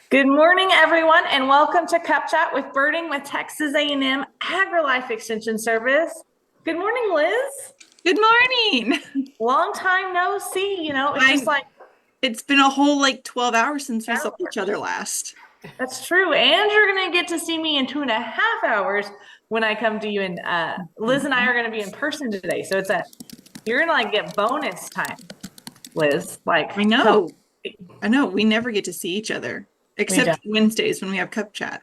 Good morning, everyone, and welcome to Cup Chat with Birding with Texas A&M AgriLife Extension Service. Good morning, Liz. Good morning. Long time no see. It's just like It's been a whole 12 hours since we saw each other last. that's true. And you're going to get to see me in 2.5 hours when I come to you. And Liz and I are going to be in person today. So you're going to get bonus time, Liz. I know. We never get to see each other except Wednesdays when we have Cup Chat.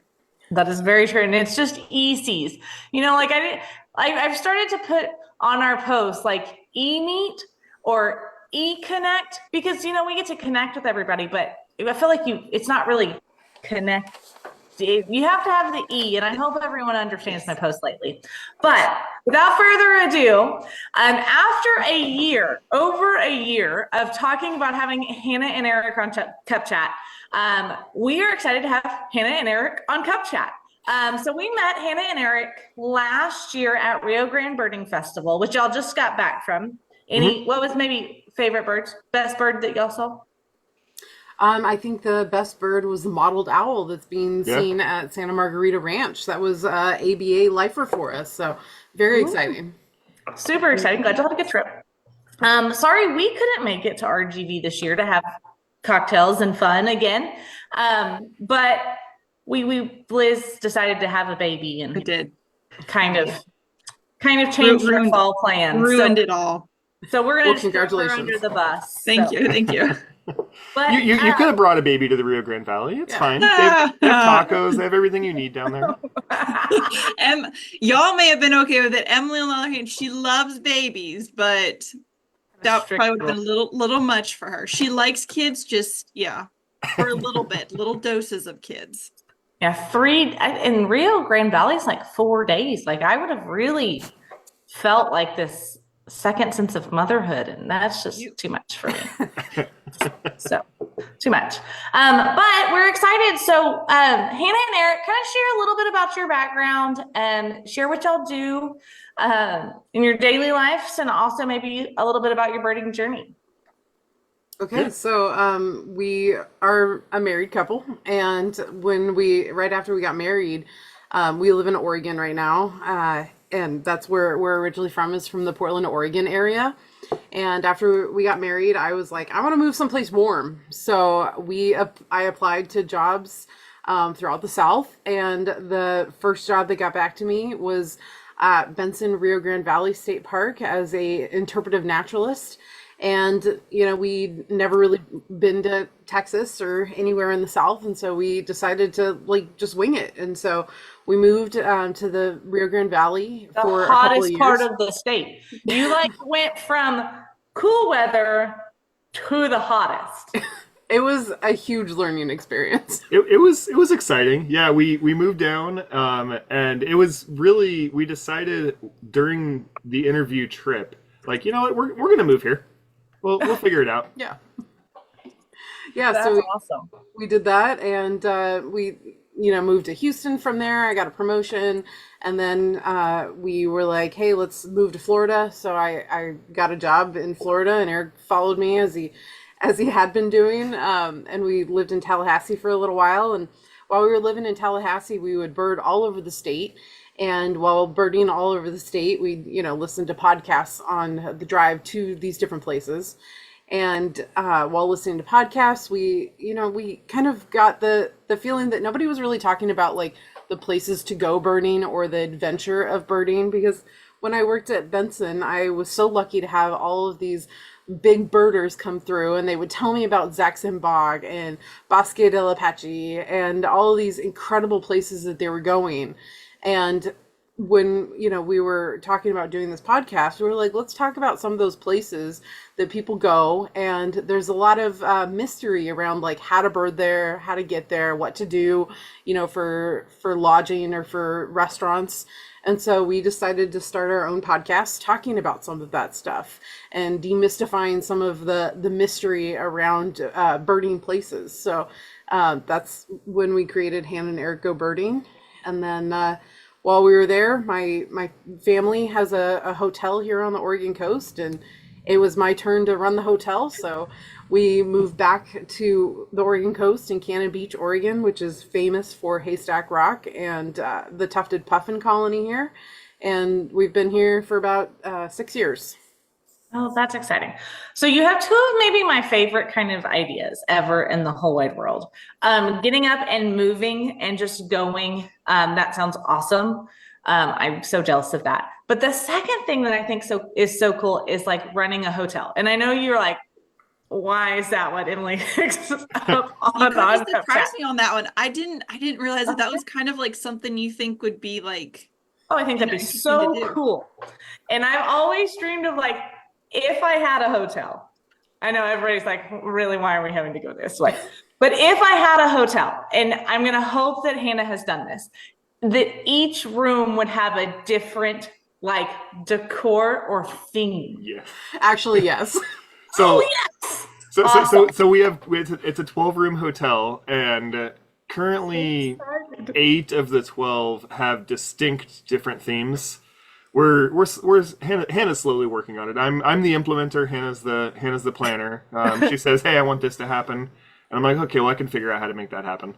That is very true. And it's just ECs. I've started to put on our posts like e-meet or e-connect because, we get to connect with everybody, but I feel like it's not really connect. You have to have the E, and I hope everyone understands my post lately. But without further ado, after over a year of talking about having Hannah and Erik on Cup Chat, we are excited to have Hannah and Erik on Cup Chat. So we met Hannah and Erik last year at Rio Grande Birding Festival, which y'all just got back from. What was maybe best bird that y'all saw? I think the best bird was the mottled owl that's being seen at Santa Margarita Ranch. That was ABA lifer for us. So very exciting. Super exciting. Glad you had a good trip. Sorry we couldn't make it to RGV this year to have cocktails and fun again. But Liz decided to have a baby and it did kind of changed our fall plans. Ruined it all. So we're going to congratulations. under the bus. Thank you. But you could have brought a baby to the Rio Grande Valley. It's fine. They have tacos. They have everything you need down there. Y'all may have been okay with it. Emily, on the other hand, she loves babies, but that probably would have been a little much for her. She likes kids, for a little bit, little doses of kids. Yeah, in Rio Grande Valley is 4 days. I would have really felt like this second sense of motherhood, and that's just too much for me. So too much. But we're excited. So Hannah and Erik, kind of share a little bit about your background and share what y'all do in your daily lives, and also maybe a little bit about your birding journey. Okay, so we are a married couple, and right after we got married, we live in Oregon right now, and that's where we're originally from, is from the Portland, Oregon area. And after we got married, I was like, I want to move someplace warm. So I applied to jobs throughout the South, and the first job that got back to me was at Benson Rio Grande Valley State Park as a interpretive naturalist. And, we'd never really been to Texas or anywhere in the South. And so we decided to just wing it. And so we moved to the Rio Grande Valley for a couple of years. The hottest part of the state. You went from cool weather to the hottest. It was a huge learning experience. It was exciting. Yeah, we moved down, and it was really, we decided during the interview trip, you know what, we're gonna move here. We'll figure it out. Yeah. That's so awesome. We did that, and we moved to Houston from there. I got a promotion, and then we were like, hey, let's move to Florida. So I got a job in Florida, and Erik followed me as he had been doing, and we lived in Tallahassee for a little while. And while we were living in Tallahassee, we would bird all over the state. And while birding all over the state, we'd, listen to podcasts on the drive to these different places. And while listening to podcasts, we kind of got the feeling that nobody was really talking about the places to go birding or the adventure of birding. Because when I worked at Benson, I was so lucky to have all of these big birders come through, and they would tell me about Zaxon Bog and Bosque del Apache and all of these incredible places that they were going. And when, we were talking about doing this podcast, we were like, let's talk about some of those places that people go. And there's a lot of mystery around how to bird there, how to get there, what to do, for lodging or for restaurants. And so we decided to start our own podcast talking about some of that stuff and demystifying some of the mystery around birding places. So that's when we created Hannah and Erik Go Birding. And then while we were there, my family has a hotel here on the Oregon coast, and it was my turn to run the hotel. So we moved back to the Oregon coast in Cannon Beach, Oregon, which is famous for haystack rock and the tufted puffin colony here. And we've been here for about 6 years. Oh, that's exciting. So you have two of maybe my favorite kind of ideas ever in the whole wide world. Getting up and moving and just going. That sounds awesome. I'm so jealous of that. But the second thing that I think is so cool is like running a hotel. And I know you're like, why is that what Emily picks up on? You kind of surprised me on that one. I didn't realize that was kind of like something you think would be like. Oh, I think that'd be so cool. And I've always dreamed of like, if I had a hotel, I know everybody's like, really, why are we having to go this way? But if I had a hotel, and I'm going to hope that Hannah has done this, that each room would have a different like decor or theme. Yeah. Actually, yes. So, yes. So we have it's a 12-room hotel, and currently 8 of the 12 have distinct different themes. Hannah's slowly working on it. I'm the implementer. Hannah's the planner. She says, "Hey, I want this to happen," and I'm like, "Okay, well, I can figure out how to make that happen."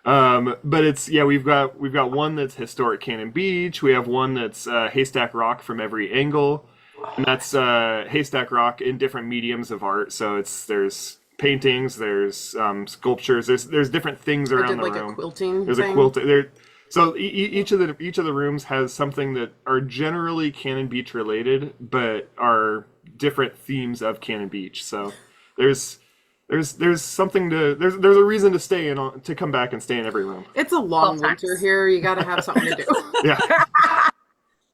But we've got one that's historic Cannon Beach. We have one that's haystack rock from every angle, and that's haystack rock in different mediums of art. So there's paintings, there's sculptures, there's different things around the room. A quilting. There's a quilt there. So each of the rooms has something that are generally Cannon Beach related, but are different themes of Cannon Beach. So there's something there's a reason to stay in, to come back and stay in every room. It's a long winter here. You got to have something to do. Yeah.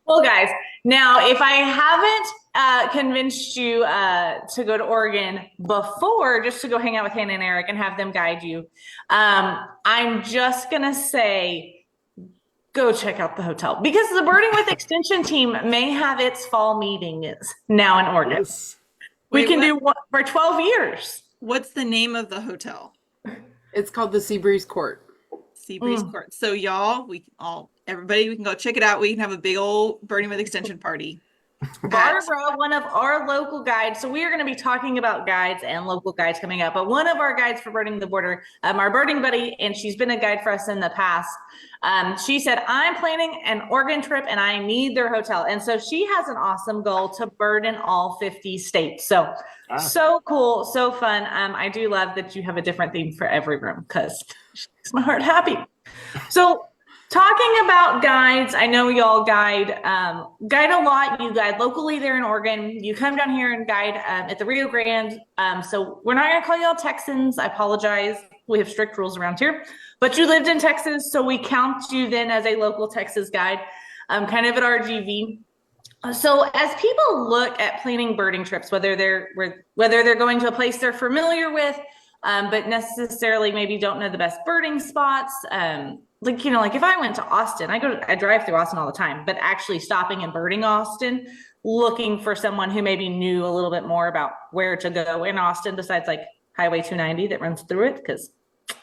Well, guys, now if I haven't convinced you to go to Oregon before, just to go hang out with Hannah and Erik and have them guide you, I'm just gonna say, go check out the hotel, because the Birding with Extension team may have its fall meetings now in Oregon. Yes. We can do one for 12 years. What's the name of the hotel? It's called the Seabreeze Court. Seabreeze Court. So y'all, everybody, we can go check it out. We can have a big old Birding with Extension party. Barbara, one of our local guides, so we are going to be talking about guides and local guides coming up, but one of our guides for Birding the Border, our birding buddy, and she's been a guide for us in the past, she said, I'm planning an Oregon trip and I need their hotel. And so she has an awesome goal to bird in all 50 states. So, so cool, so fun. I do love that you have a different theme for every room, because she makes my heart happy. So, talking about guides, I know y'all guide a lot. You guide locally there in Oregon. You come down here and guide at the Rio Grande. So we're not going to call y'all Texans. I apologize. We have strict rules around here. But you lived in Texas, so we count you then as a local Texas guide, kind of at RGV. So as people look at planning birding trips, whether they're going to a place they're familiar with, but necessarily maybe don't know the best birding spots, like if I went to Austin, I drive through Austin all the time, but actually stopping and birding Austin, looking for someone who maybe knew a little bit more about where to go in Austin besides like Highway 290 that runs through it, because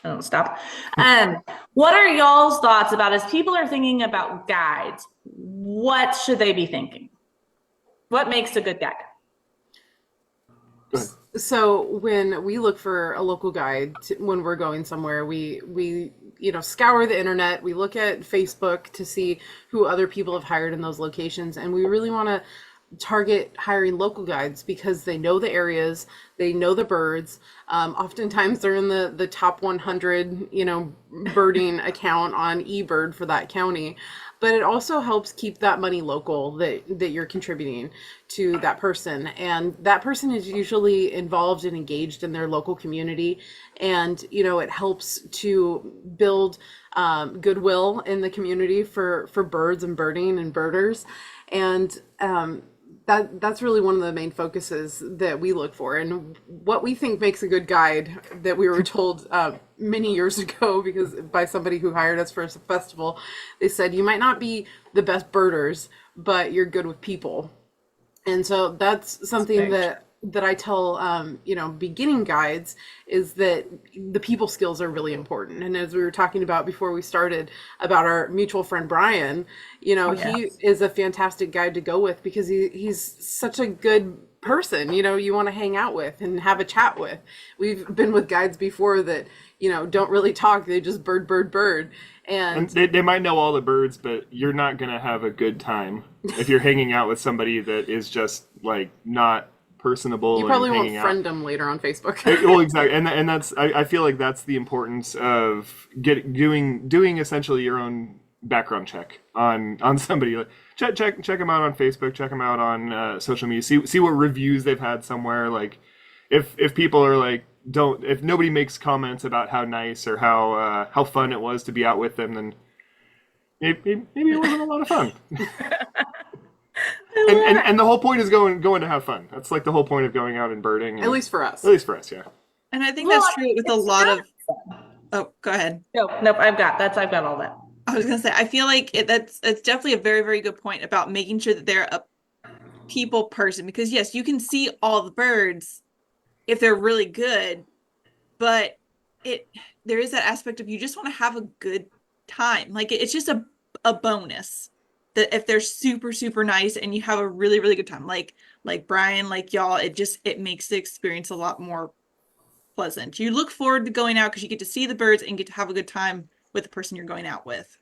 I don't stop. What are y'all's thoughts about, as people are thinking about guides, what should they be thinking? What makes a good guide? Go ahead. So when we look for a local guide when we're going somewhere, we scour the internet. We look at Facebook to see who other people have hired in those locations, and we really want to target hiring local guides because they know the areas, they know the birds. Oftentimes they're in the top 100, birding account on eBird for that county. But it also helps keep that money local that you're contributing to that person. And that person is usually involved and engaged in their local community. And, it helps to build goodwill in the community for birds and birding and birders. And that's really one of the main focuses that we look for, and what we think makes a good guide, that we were told many years ago, because by somebody who hired us for a festival, they said, you might not be the best birders, but you're good with people. And so that's something that I tell beginning guides, is that the people skills are really important. And as we were talking about before we started about our mutual friend Brian, he is a fantastic guide to go with, because he's such a good person, you want to hang out with and have a chat with. We've been with guides before that, don't really talk. They just bird, bird, bird. And they might know all the birds, but you're not going to have a good time if you're hanging out with somebody that is just like not personable. You probably and won't hanging friend out. them later on Facebook. Well, exactly, and that's I feel like that's the importance of doing essentially your own background check on somebody. Like, check them out on Facebook, check them out on social media. See what reviews they've had somewhere. Like if people are like if nobody makes comments about how nice or how fun it was to be out with them, then maybe it wasn't a lot of fun. And the whole point is going to have fun. That's like the whole point of going out and birding. At least for us. At least for us, yeah. And I think that's true with a lot of. Oh, go ahead. Nope. I've got all that. I was gonna say, I feel like it's definitely a very, very good point about making sure that they're a people person, because yes, you can see all the birds if they're really good, but there is that aspect of you just want to have a good time. Like it's just a bonus that if they're super, super nice and you have a really, really good time, like Brian, like y'all, it makes the experience a lot more pleasant. You look forward to going out because you get to see the birds and get to have a good time with the person you're going out with.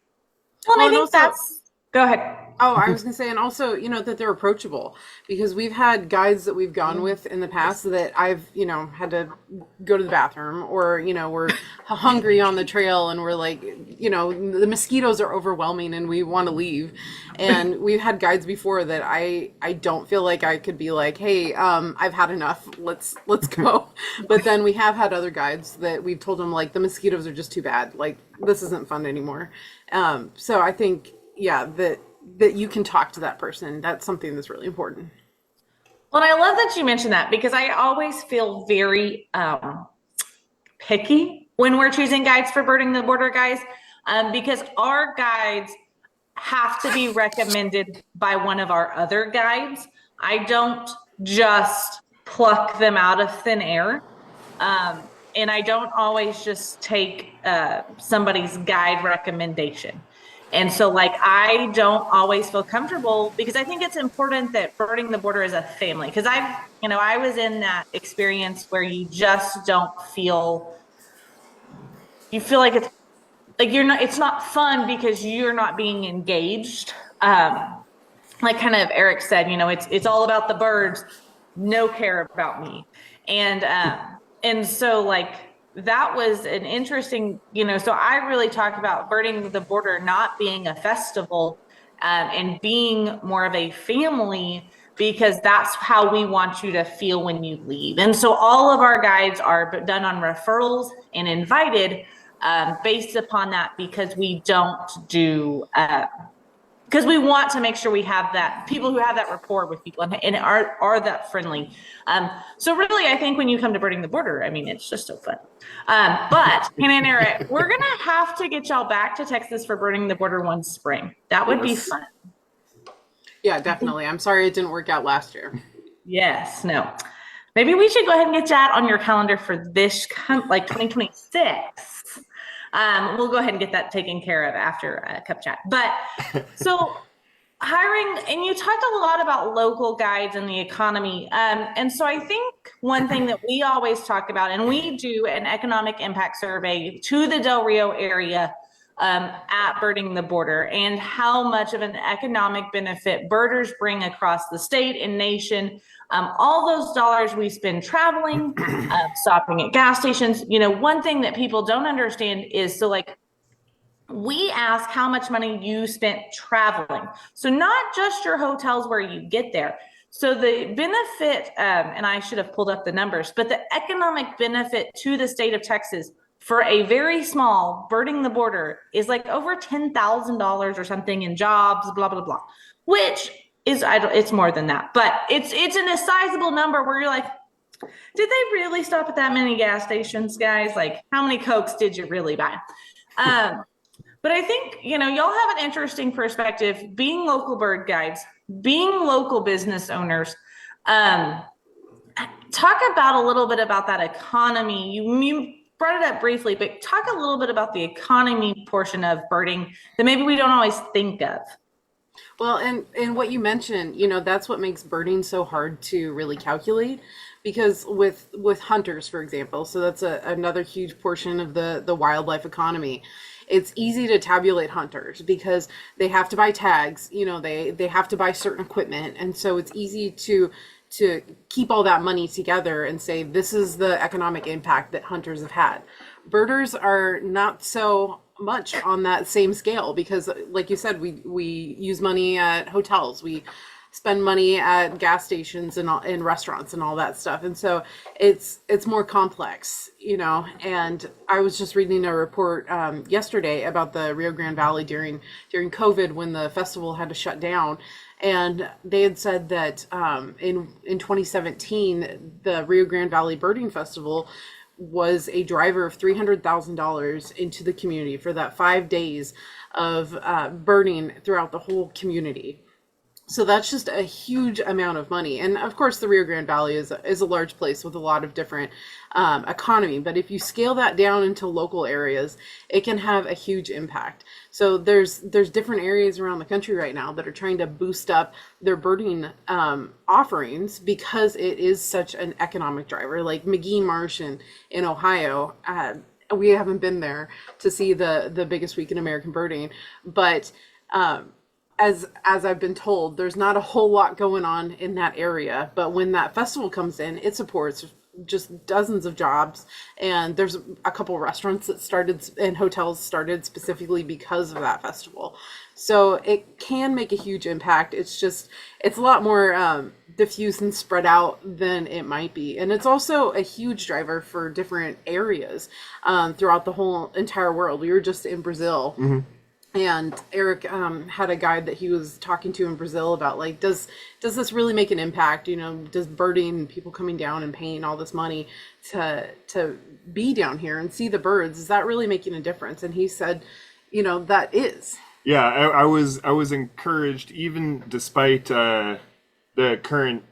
Well, I and think also- that's. Go ahead. Oh, I was gonna say, and also, that they're approachable, because we've had guides that we've gone with in the past that I've, had to go to the bathroom, or, we're hungry on the trail and we're like, the mosquitoes are overwhelming and we want to leave. And we've had guides before that I don't feel like I could be like, hey, I've had enough. Let's go. But then we have had other guides that we've told them like the mosquitoes are just too bad. Like this isn't fun anymore. So I think, yeah, that you can talk to that person. That's something that's really important. Well, and I love that you mentioned that, because I always feel very picky when we're choosing guides for Birding the Border, guys, because our guides have to be recommended by one of our other guides. I don't just pluck them out of thin air. And I don't always just take somebody's guide recommendation. And so like, I don't always feel comfortable, because I think it's important that Birding the Border is a family. Because I was in that experience where you just don't feel, you feel like it's like it's not fun because you're not being engaged. Like kind of Erik said, it's all about the birds, no care about me. And so like, that was an interesting, so I really talk about Birding the Border not being a festival and being more of a family, because that's how we want you to feel when you leave. And so all of our guides are done on referrals and invited based upon that, because we don't do, because we want to make sure we have that people who have that rapport with people and are that friendly. So really, I think when you come to Birding the Border, I mean, it's just so fun. But Hannah and Erik, we're gonna have to get y'all back to Texas for Birding the Border one spring. That would be fun. Yeah, definitely. I'm sorry it didn't work out last year. Yes, no. Maybe we should go ahead and get that on your calendar for this, like 2026. We'll go ahead and get that taken care of after Cup Chat. But so hiring, and you talked a lot about local guides and the economy. And so I think one thing that we always talk about, and we do an economic impact survey to the Del Rio area at Birding the Border, and how much of an economic benefit birders bring across the state and nation. All those dollars we spend traveling, stopping at gas stations. One thing that people don't understand is, so like, we ask how much money you spent traveling. So not just your hotels where you get there. So the benefit, and I should have pulled up the numbers, but the economic benefit to the state of Texas for a very small Birding the Border is like over $10,000 or something in jobs, blah, blah, blah, which is, it's more than that, but it's a sizable number where you're like, did they really stop at that many gas stations, guys? Like, how many Cokes did you really buy? But I think, y'all have an interesting perspective, being local bird guides, being local business owners. Talk about a little bit about that economy. You brought it up briefly, but talk a little bit about the economy portion of birding that maybe we don't always think of. Well, and what you mentioned, that's what makes birding so hard to really calculate, because with hunters, for example, so that's another huge portion of the wildlife economy. It's easy to tabulate hunters because they have to buy tags, they have to buy certain equipment, and so it's easy to keep all that money together and say this is the economic impact that hunters have had. Birders are not so much on that same scale because, like you said, we use money at hotels, we spend money at gas stations and in restaurants and all that stuff, and so it's more complex, and I was just reading a report yesterday about the Rio Grande Valley during COVID, when the festival had to shut down, and they had said that in 2017 the Rio Grande Valley Birding Festival was a driver of $300,000 into the community for that 5 days of birding throughout the whole community. So that's just a huge amount of money. And of course, the Rio Grande Valley is a large place with a lot of different economy. But if you scale that down into local areas, it can have a huge impact. So there's different areas around the country right now that are trying to boost up their birding offerings because it is such an economic driver. Like McGee Marsh in Ohio, we haven't been there to see the biggest week in American birding, but as I've been told, there's not a whole lot going on in that area. But when that festival comes in, it supports just dozens of jobs. And there's a couple restaurants that started and hotels started specifically because of that festival. So it can make a huge impact. It's a lot more diffuse and spread out than it might be. And it's also a huge driver for different areas throughout the whole entire world. We were just in Brazil. Mm-hmm. And Erik had a guide that he was talking to in Brazil about, like, does this really make an impact? Does birding, people coming down and paying all this money to be down here and see the birds, is that really making a difference? And he said, that is. Yeah, I was encouraged, even despite the current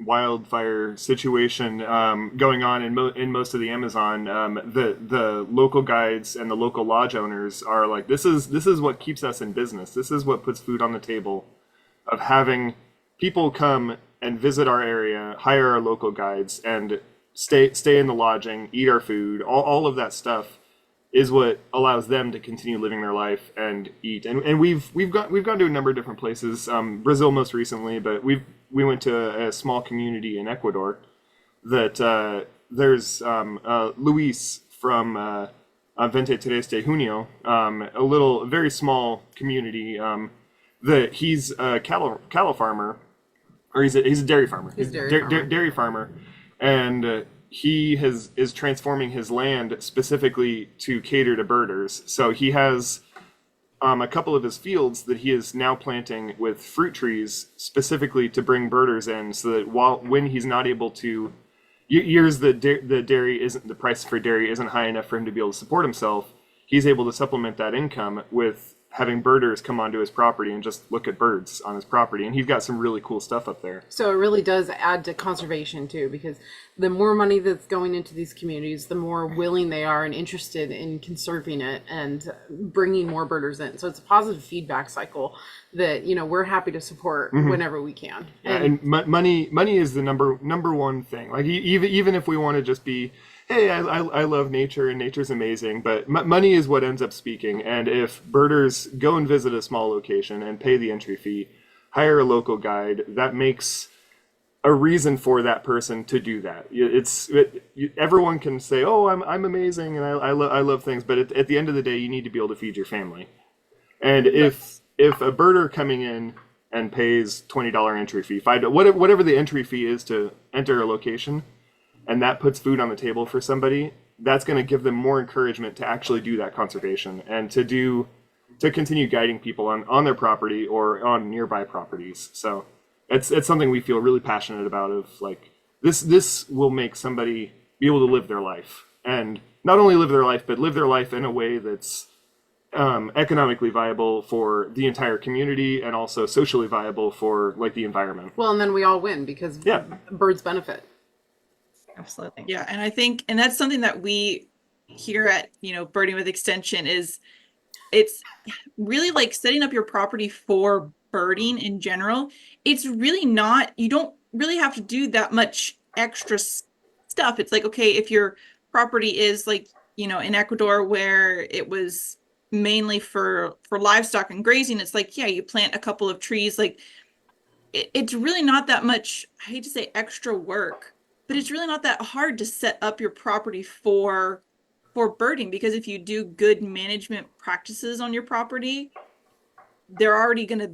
wildfire situation going on in most of the Amazon. The local guides and the local lodge owners are like, this is what keeps us in business. This is what puts food on the table, of having people come and visit our area, hire our local guides, and stay in the lodging, eat our food. All of that stuff is what allows them to continue living their life and eat. And we've gone to a number of different places, Brazil most recently, but we went to a small community in Ecuador that there's Luis from Vinte Tres de Junio, a very small community that he's a cattle farmer, or he's a dairy farmer. He's a dairy farmer, and he is transforming his land specifically to cater to birders. So he has a couple of his fields that he is now planting with fruit trees specifically to bring birders in, so that when he's not able to, years that the price for dairy isn't high enough for him to be able to support himself, he's able to supplement that income with having birders come onto his property and just look at birds on his property. And he's got some really cool stuff up there. So it really does add to conservation too, because the more money that's going into these communities, the more willing they are and interested in conserving it and bringing more birders in. So it's a positive feedback cycle that, we're happy to support whenever we can. And money is the number one thing. Like even if we want to just be, hey, I love nature and nature's amazing, but money is what ends up speaking. And if birders go and visit a small location and pay the entry fee, hire a local guide, that makes a reason for that person to do that. Everyone can say, oh, I'm amazing and I love things, but at the end of the day, you need to be able to feed your family. And if a birder coming in and pays $20 entry fee, whatever the entry fee is to enter a location, and that puts food on the table for somebody, that's going to give them more encouragement to actually do that conservation and to continue guiding people on their property or on nearby properties. So it's something we feel really passionate about, of like, this will make somebody be able to live their life, and not only live their life, but live their life in a way that's economically viable for the entire community and also socially viable for like the environment. Well, and then we all win because birds benefit. Absolutely. Yeah. And I think, and that's something that we here at, Birding with Extension is, it's really like setting up your property for birding in general, it's really not, you don't really have to do that much extra stuff. It's like, okay, if your property is like, in Ecuador where it was mainly for livestock and grazing, it's like, yeah, you plant a couple of trees. Like it's really not that much, I hate to say extra work, but it's really not that hard to set up your property for birding, because if you do good management practices on your property, they're already going to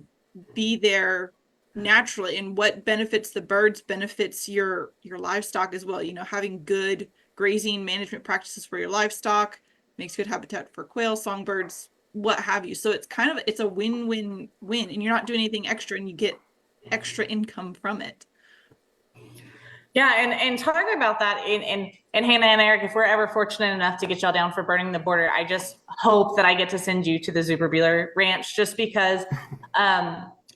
be there naturally, and what benefits the birds benefits your livestock as well. Having good grazing management practices for your livestock makes good habitat for quail, songbirds, what have you. So it's a win-win-win, and you're not doing anything extra, and you get extra income from it. Yeah, and talking about that, and Hannah and Erik, if we're ever fortunate enough to get y'all down for burning the border, I just hope that I get to send you to the Zuberbuehler Ranch, just because,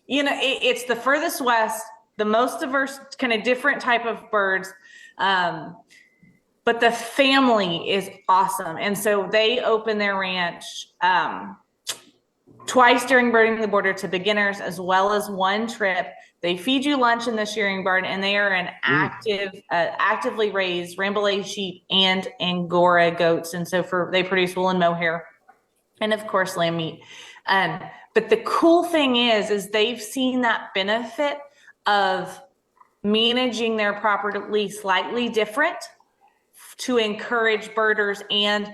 it's the furthest west, the most diverse, kind of different type of birds, but the family is awesome, and so they open their ranch twice during burning the border to beginners, as well as one trip. They feed you lunch in the shearing barn, and they are an actively raised Rambouillet sheep and Angora goats. And so they produce wool and mohair, and of course lamb meat. But the cool thing is they've seen that benefit of managing their property slightly different to encourage birders and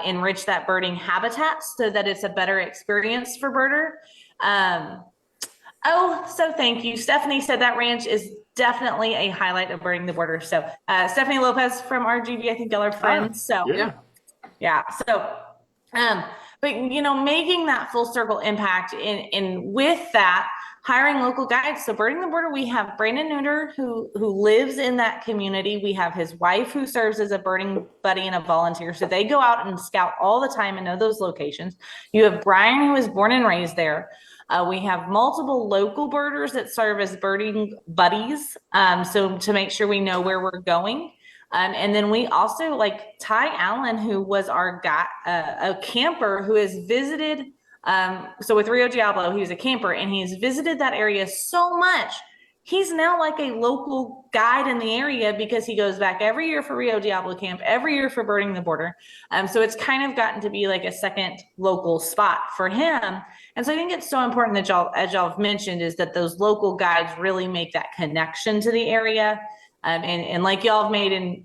enrich that birding habitat so that it's a better experience for birder. So thank you. Stephanie said that ranch is definitely a highlight of burning the border. So Stephanie Lopez from RGB, I think y'all are friends. So yeah. So, but making that full circle impact in with that, hiring local guides. So burning the border, we have Brandon Nooter who lives in that community. We have his wife who serves as a birding buddy and a volunteer. So they go out and scout all the time and know those locations. You have Brian, who was born and raised there. We have multiple local birders that serve as birding buddies. So to make sure we know where we're going. And then we also like Ty Allen, who was our guy, a camper who has visited. So with Rio Diablo, he was a camper and he's visited that area so much. He's now like a local guide in the area because he goes back every year for Rio Diablo camp, every year for burning the border. So it's kind of gotten to be like a second local spot for him. And so I think it's so important that y'all, as y'all have mentioned, is that those local guides really make that connection to the area. And like y'all have made in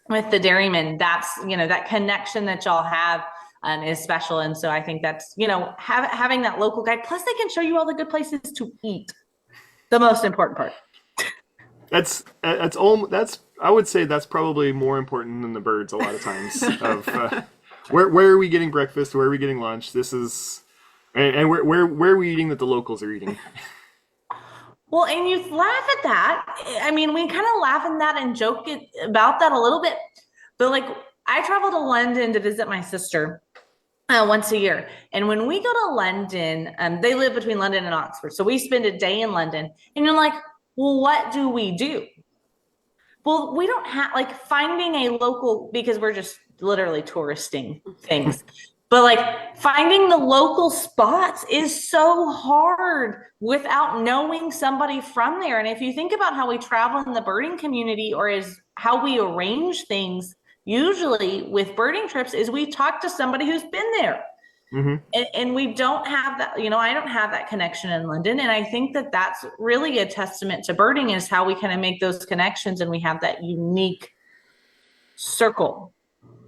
with the dairymen, that's, that connection that y'all have is special. And so I think that's, having that local guide, plus they can show you all the good places to eat. The most important part. That's I would say that's probably more important than the birds a lot of times. Of where are we getting breakfast? Where are we getting lunch? This is, and where are we eating that the locals are eating? Well, and you laugh at that. I mean, we kind of laugh at that and joke about that a little bit. But like, I travel to London to visit my sister once a year. And when we go to London, they live between London and Oxford. So we spend a day in London. And you're like, well, what do we do? Well, we don't have, like, finding a local, because we're just literally touristing things. But like finding the local spots is so hard without knowing somebody from there. And if you think about how we travel in the birding community, or is how we arrange things usually with birding trips, is we talk to somebody who's been there. Mm-hmm. And we don't have that, I don't have that connection in London. And I think that that's really a testament to birding, is how we kind of make those connections and we have that unique circle.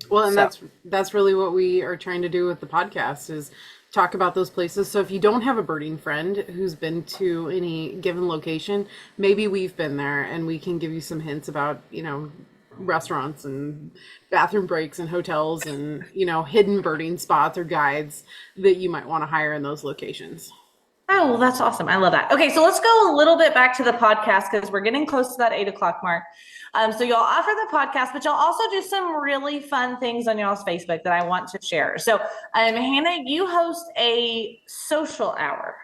Well, and that's really what we are trying to do with the podcast, is talk about those places. So if you don't have a birding friend who's been to any given location, maybe we've been there and we can give you some hints about, restaurants and bathroom breaks and hotels and, hidden birding spots or guides that you might want to hire in those locations. Oh, well, that's awesome. I love that. Okay, so let's go a little bit back to the podcast, because we're getting close to that 8:00 mark. So y'all offer the podcast, but y'all also do some really fun things on y'all's Facebook that I want to share. So Hannah, you host a social hour.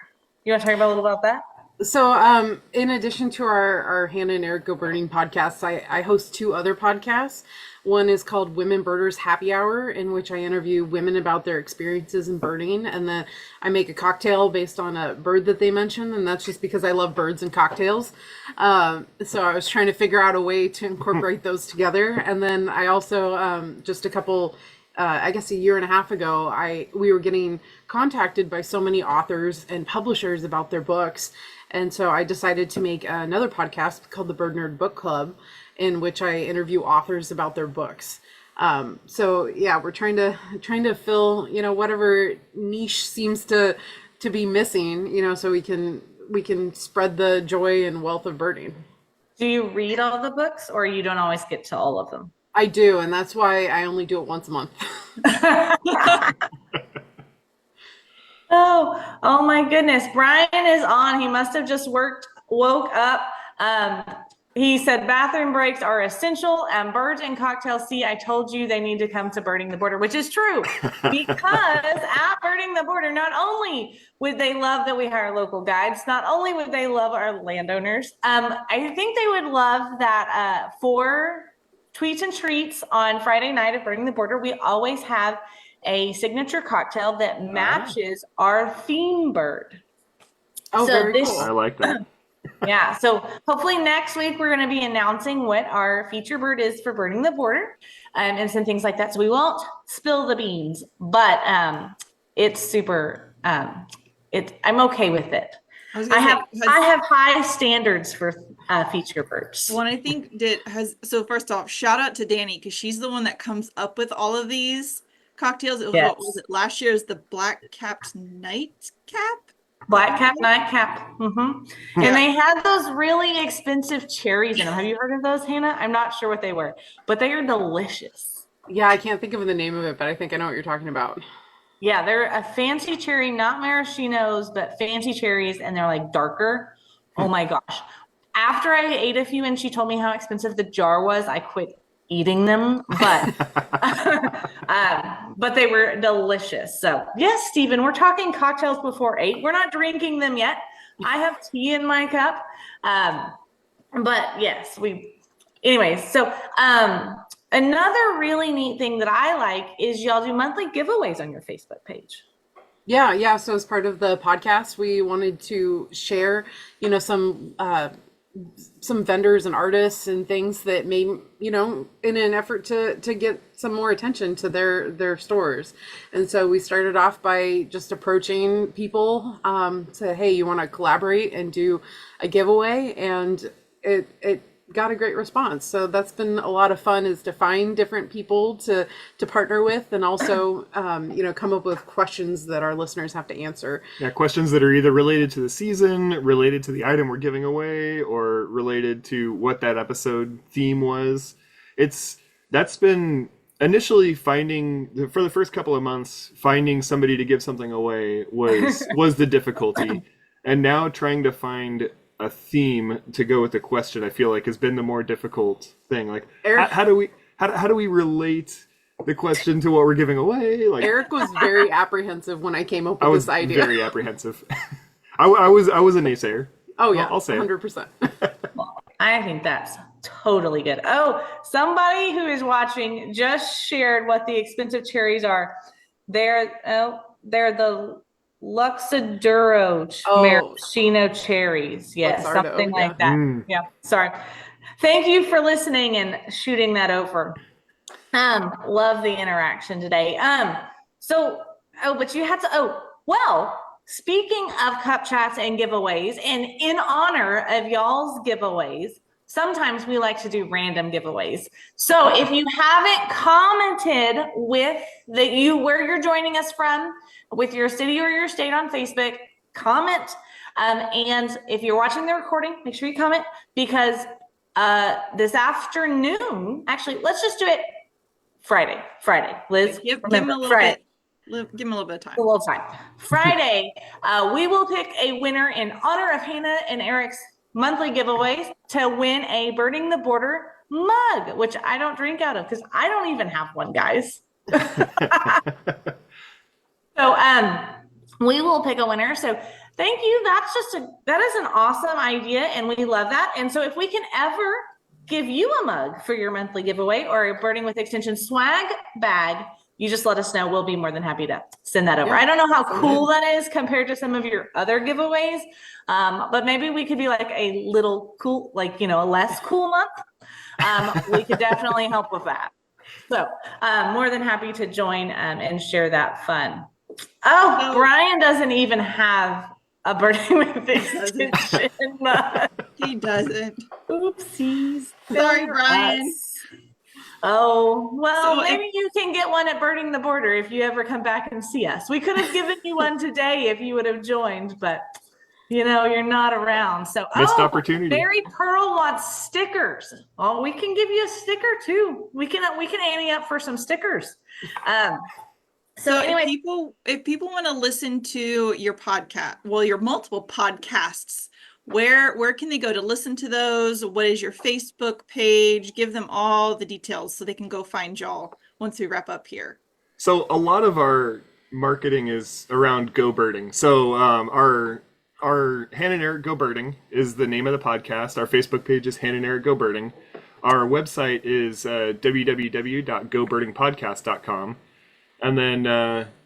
You want to talk about a little about that? So, in addition to our Hannah and Erik Go Birding podcasts, I host two other podcasts. One is called Women Birders Happy Hour, in which I interview women about their experiences in birding, and then I make a cocktail based on a bird that they mention, and that's just because I love birds and cocktails. So I was trying to figure out a way to incorporate those together, and then I also just a couple. I guess a year and a half ago, we were getting contacted by so many authors and publishers about their books, and so I decided to make another podcast called the Bird Nerd Book Club, in which I interview authors about their books. So yeah, we're trying to fill, whatever niche seems to be missing, so we can spread the joy and wealth of birding. Do you read all the books, or you don't always get to all of them? I do, and that's why I only do it once a month. Oh my goodness. Brian is on. He must have just woke up. He said bathroom breaks are essential, and birds and cocktails. See, I told you they need to come to Birding the Border, which is true, because at Birding the Border, not only would they love that we hire local guides, not only would they love our landowners, I think they would love that for Tweets and Treats on Friday night at Birding the Border, we always have a signature cocktail that matches our theme bird. Oh, so very this, cool. I like that. Yeah, so hopefully next week we're going to be announcing what our feature bird is for Birding the Border, and some things like that. So we won't spill the beans, but it's super. I'm okay with it. I have high standards for feature birds. One I think so first off, shout out to Danny, because she's the one that comes up with all of these cocktails. Yes. What was it last year? Is the Black Capped Nightcap? Black Cap, Nightcap. Mm-hmm. Yeah. And they had those really expensive cherries in them. Have you heard of those, Hannah? I'm not sure what they were, but they are delicious. Yeah, I can't think of the name of it, but I think I know what you're talking about. Yeah, they're a fancy cherry, not maraschinos, but fancy cherries, and they're like darker. Oh my gosh. After I ate a few and she told me how expensive the jar was, I quit eating them, but they were delicious. So yes, Stephen, we're talking cocktails before 8. We're not drinking them yet. I have tea in my cup. But yes, anyways, so another really neat thing that I like is y'all do monthly giveaways on your Facebook page. Yeah. So as part of the podcast, we wanted to share, some vendors and artists and things that may, in an effort to get some more attention to their stores. And so we started off by just approaching people, say, hey, you want to collaborate and do a giveaway? And it got a great response. So that's been a lot of fun, is to find different people to partner with, and also, come up with questions that our listeners have to answer. Yeah, questions that are either related to the season, related to the item we're giving away, or related to what that episode theme was. That's been initially for the first couple of months, finding somebody to give something away was the difficulty. And now trying to find a theme to go with the question, I feel like, has been the more difficult thing. Like, Erik, how do we relate the question to what we're giving away? Like, Erik was very apprehensive when I came up with this idea. I was very apprehensive. I was a naysayer. Oh yeah, I'll say 100%. I think that's totally good. Oh, somebody who is watching just shared what the expensive cherries are. They're the Luxaduro maraschino cherries. Yes, something like that. Yeah. Sorry. Thank you for listening and shooting that over. Love the interaction today. But you had to, speaking of cup chats and giveaways, and in honor of y'all's giveaways, sometimes we like to do random giveaways. So if you haven't commented with where you're joining us from, with your city or your state on Facebook, comment. And if you're watching the recording, make sure you comment, because this afternoon, actually, let's just do it Friday. Liz, give him a little bit. Give him a little bit of time. A little time. Friday, we will pick a winner in honor of Hannah and Erik's monthly giveaways to win a Birding the Border mug, which I don't drink out of because I don't even have one, guys. So we will pick a winner. So Thank you. That is an awesome idea, and we love that. And so if we can ever give you a mug for your monthly giveaway or a Birding with Extension swag bag, you just let us know. We'll be more than happy to send that over. Yeah, I don't know how cool that is compared to some of your other giveaways, but maybe we could be like a little cool, like, a less cool month. We could definitely help with that. So more than happy to join and share that fun. Oh, Brian doesn't even have a Birding with Extension mug. He doesn't. Oopsies. Sorry, Brian. Oh, well, so maybe you can get one at Birding the Border if you ever come back and see us. We could have given you one today if you would have joined, but you're not around. So missed opportunity. Mary Pearl wants stickers. Oh, we can give you a sticker too. We can ante up for some stickers. So anyway, if people want to listen to your podcast, your multiple podcasts, where can they go to listen to those? What is your Facebook page? Give them all the details so they can go find y'all once we wrap up here. So a lot of our marketing is around Go Birding. So our Hannah and Erik Go Birding is the name of the podcast. Our Facebook page is Hannah and Erik Go Birding. Our website is www.gobirdingpodcast.com. And then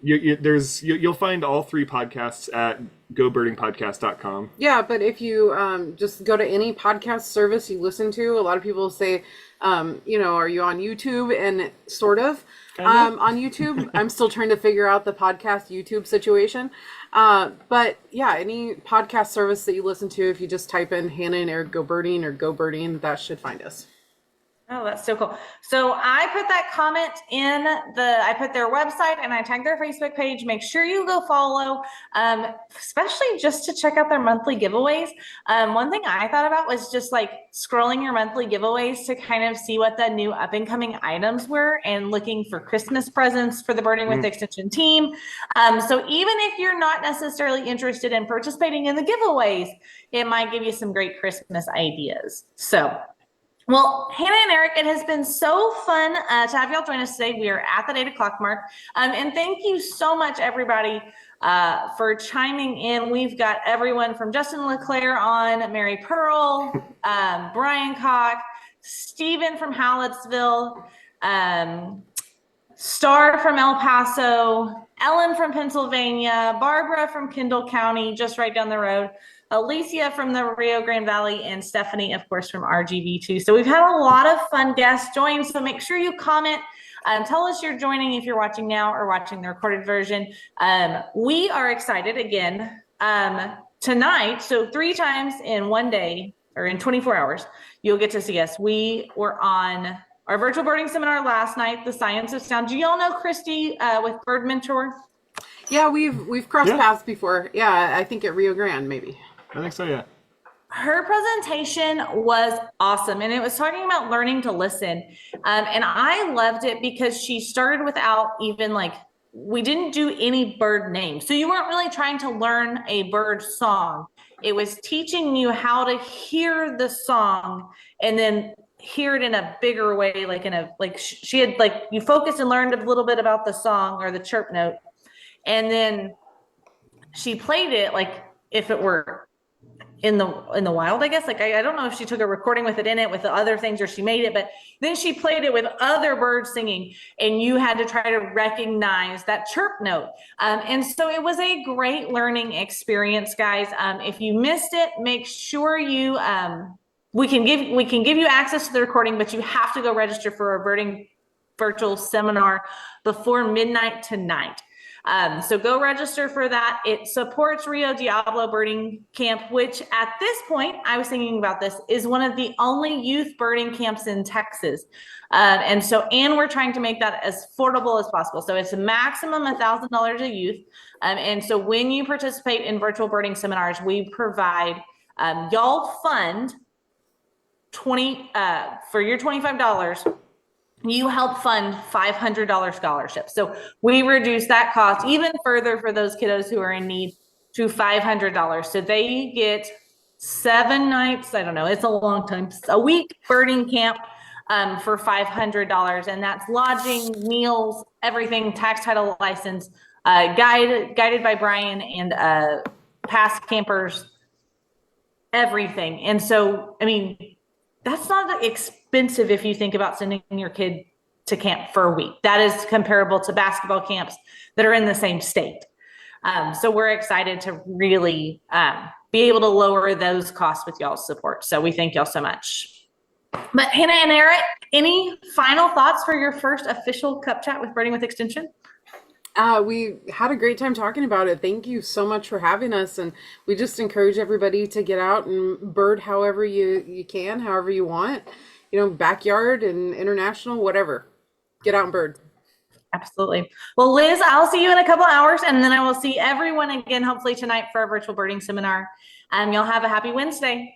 you'll find all 3 podcasts at gobirdingpodcast.com. Yeah, but if you just go to any podcast service you listen to, a lot of people say, are you on YouTube? And sort of. On YouTube, I'm still trying to figure out the podcast YouTube situation. But yeah, any podcast service that you listen to, if you just type in Hannah and Erik Go Birding or Go Birding, that should find us. Oh, that's so cool. So I put that comment I put their website and I tagged their Facebook page. Make sure you go follow, especially just to check out their monthly giveaways. One thing I thought about was just like scrolling your monthly giveaways to kind of see what the new up and coming items were and looking for Christmas presents for the Birding with Extension team. So even if you're not necessarily interested in participating in the giveaways, it might give you some great Christmas ideas. So well, Hannah and Erik, it has been so fun to have y'all join us today. We are at that 8 o'clock mark. And thank you so much, everybody, for chiming in. We've got everyone from Justin LeClaire on, Mary Pearl, Brian Koch, Stephen from Hallettsville, Star from El Paso, Ellen from Pennsylvania, Barbara from Kendall County, just right down the road, Alicia from the Rio Grande Valley, and Stephanie, of course, from RGV2. So we've had a lot of fun guests join. So make sure you comment. Tell us you're joining if you're watching now or watching the recorded version. We are excited again tonight. So 3 times in one day or in 24 hours, you'll get to see us. We were on our virtual birding seminar last night, The Science of Sound. Do y'all know Christy with Bird Mentor? Yeah, we've crossed paths before. Yeah, I think at Rio Grande, maybe. I think so, yeah. Her presentation was awesome, and it was talking about learning to listen. And I loved it because she started without even we didn't do any bird names. So you weren't really trying to learn a bird song. It was teaching you how to hear the song and then hear it in a bigger way, she had you focused and learned a little bit about the song or the chirp note. And then she played it if it were in the wild, I guess. I don't know if she took a recording with it in it with the other things or she made it, but then she played it with other birds singing and you had to try to recognize that chirp note. And so it was a great learning experience, guys. If you missed it, make sure you, we can give you access to the recording, but you have to go register for a birding virtual seminar before midnight tonight. So go register for that. It supports Rio Diablo Birding Camp, which at this point, I was thinking about this, is one of the only youth birding camps in Texas. And we're trying to make that as affordable as possible. So it's a maximum $1,000 a youth. And so when you participate in virtual birding seminars, we provide, y'all fund for your $25. You help fund $500 scholarships. So we reduce that cost even further for those kiddos who are in need to $500. So they get 7 nights, I don't know, it's a long time, a week birding camp for $500. And that's lodging, meals, everything, tax, title, license, guided by Brian and past campers, everything. And so, I mean, that's not expensive if you think about sending your kid to camp for a week. That is comparable to basketball camps that are in the same state. So we're excited to really be able to lower those costs with y'all's support. So we thank y'all so much. But Hannah and Erik, any final thoughts for your first official Cup Chat with Birding with Extension? We had a great time talking about it. Thank you so much for having us. And we just encourage everybody to get out and bird however you can, however you want, backyard and international, whatever. Get out and bird. Absolutely. Well, Liz, I'll see you in a couple hours, and then I will see everyone again, hopefully tonight for our virtual birding seminar. Y'all have a happy Wednesday.